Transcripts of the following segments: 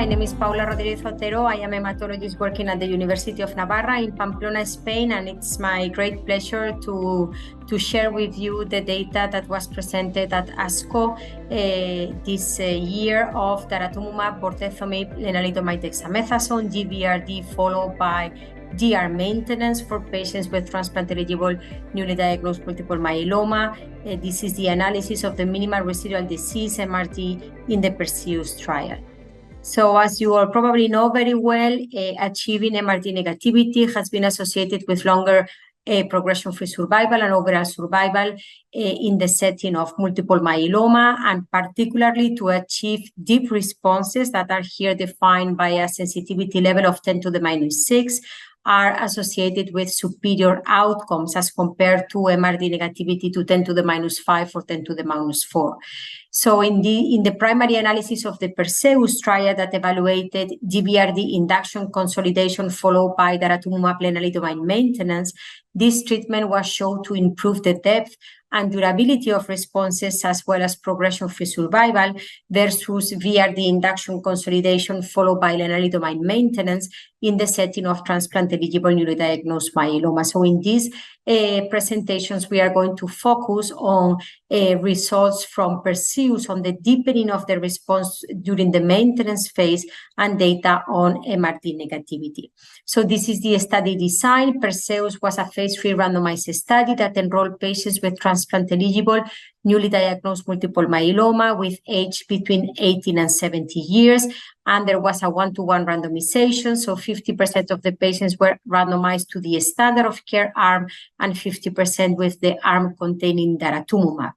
My name is Paula Rodriguez Otero. I am a hematologist working at the University of Navarra in Pamplona, Spain, and it's my great pleasure to share with you the data that was presented at ASCO this year of Daratumumab, bortezomib, lenalidomide, dexamethasone, GVRD, followed by DARA maintenance for patients with transplant-eligible newly diagnosed multiple myeloma. This is the analysis of the minimal residual disease MRD in the PERSEUS trial. So as you all probably know very well, achieving MRD negativity has been associated with longer progression-free survival and overall survival in the setting of multiple myeloma, and particularly to achieve deep responses that are here defined by a sensitivity level of 10 to the minus 6 are associated with superior outcomes as compared to MRD negativity to 10 to the minus 5 or 10 to the minus 4. So in the primary analysis of the PERSEUS trial that evaluated GVRD induction consolidation followed by Daratumumab lenalidomide maintenance, this treatment was shown to improve the depth and durability of responses as well as progression-free survival versus VRD induction consolidation followed by lenalidomide maintenance in the setting of transplant-eligible newly diagnosed myeloma. So in these presentations, we are going to focus on results from PERSEUS on the deepening of the response during the maintenance phase and data on MRD negativity. So this is the study design. PERSEUS was a phase 3 randomized study that enrolled patients with transplant-eligible newly diagnosed multiple myeloma with age between 18 and 70 years. And there was a 1-to-1 randomization. So 50% of the patients were randomized to the standard of care arm and 50% with the arm containing Daratumumab.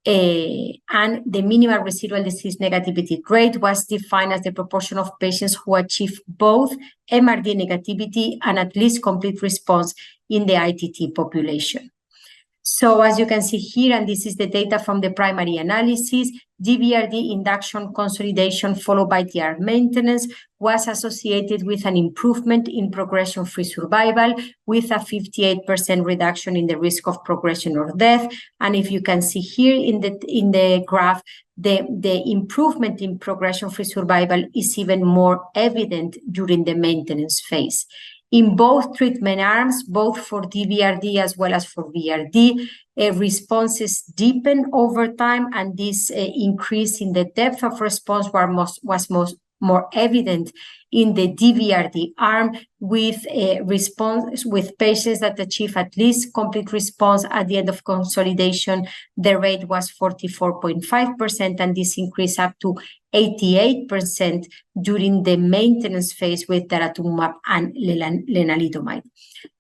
And the minimal residual disease negativity rate was defined as the proportion of patients who achieve both MRD negativity and at least complete response in the ITT population. So as you can see here, and this is the data from the primary analysis, GVRD induction consolidation followed by DARA maintenance was associated with an improvement in progression-free survival with a 58% reduction in the risk of progression or death. And if you can see here in the graph, the improvement in progression-free survival is even more evident during the maintenance phase. In both treatment arms, both for DVRD as well as for VRD, responses deepen over time, and this increase in the depth of response was more evident in the DVRD arm with response with patients that achieve at least complete response at the end of consolidation. The rate was 44.5%, and this increased up to 88% during the maintenance phase with Daratumumab and lenalidomide.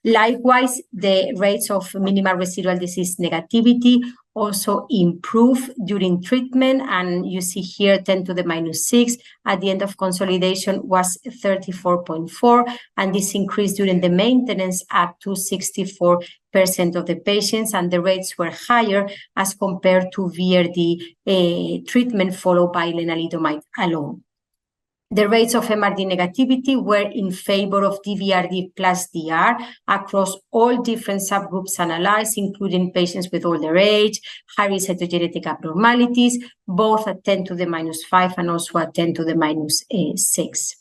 Likewise, the rates of minimal residual disease negativity also improve during treatment, and you see here 10 to the minus 6 at the end of consolidation was 34.4, and this increased during the maintenance up to 64% of the patients, and the rates were higher as compared to VRD treatment followed by lenalidomide alone. The rates of MRD negativity were in favor of DVRD plus DR across all different subgroups analyzed, including patients with older age, high-risk cytogenetic abnormalities, both at 10 to the minus 5 and also at 10 to the minus 6.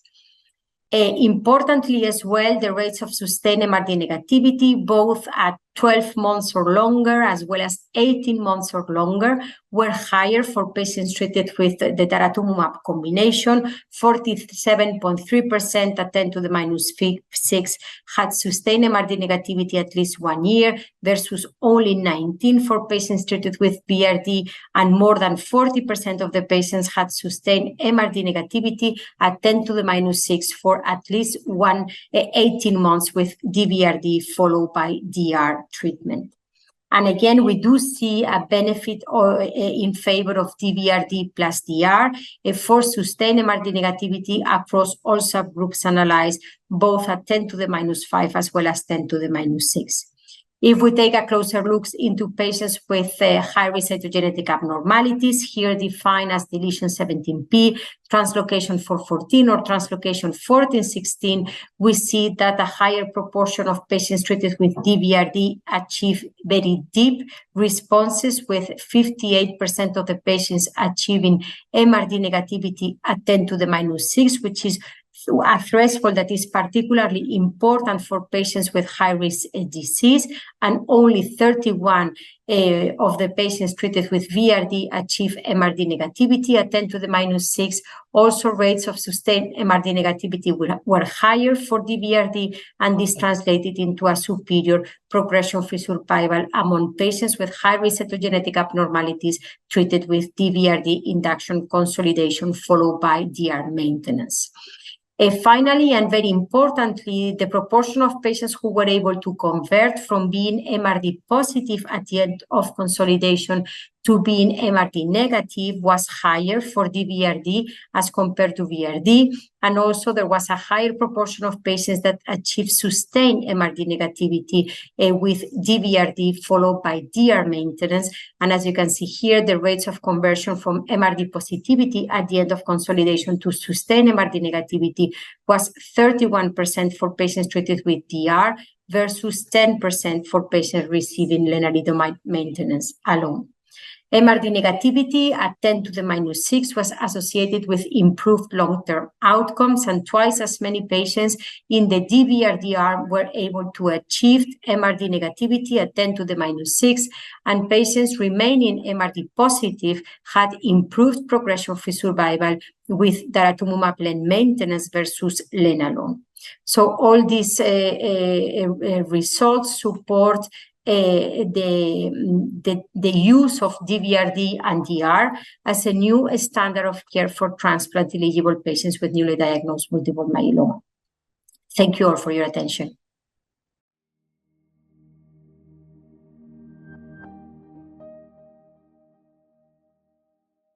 Importantly as well, the rates of sustained MRD negativity, both at 12 months or longer, as well as 18 months or longer, were higher for patients treated with the Daratumumab combination. 47.3% at 10 to the minus 6 had sustained MRD negativity at least 1 year versus only 19 for patients treated with BRD, and more than 40% of the patients had sustained MRD negativity at 10 to the minus 6 for at least 18 months with DVRD followed by DR treatment. And again, we do see a benefit in favor of DVRD plus DR for sustained MRD negativity across all subgroups analyzed, both at 10 to the minus 5 as well as 10 to the minus 6. If we take a closer look into patients with high-risk cytogenetic abnormalities, here defined as deletion 17p, translocation 414, or translocation 1416, we see that a higher proportion of patients treated with DVRD achieve very deep responses, with 58% of the patients achieving MRD negativity at 10 to the -6, which is a threshold that is particularly important for patients with high-risk disease, and only 31 of the patients treated with VRD achieve MRD negativity at 10 to the -6. Also, rates of sustained MRD negativity were higher for DVRD, and this translated into a superior progression-free survival among patients with high-risk cytogenetic abnormalities treated with DVRD induction consolidation followed by DR maintenance. Finally, and very importantly, the proportion of patients who were able to convert from being MRD positive at the end of consolidation to being MRD negative was higher for DVRD as compared to VRD. And also there was a higher proportion of patients that achieved sustained MRD negativity with DVRD followed by DR maintenance. And as you can see here, the rates of conversion from MRD positivity at the end of consolidation to sustained MRD negativity was 31% for patients treated with DR versus 10% for patients receiving lenalidomide maintenance alone. MRD negativity at 10 to the -6 was associated with improved long-term outcomes, and twice as many patients in the DVRD arm were able to achieve MRD negativity at 10 to the -6, and patients remaining MRD positive had improved progression-free survival with daratumumab len maintenance versus len alone. So all these results support the use of DVRD and DR as a new standard of care for transplant-eligible patients with newly diagnosed multiple myeloma. Thank you all for your attention.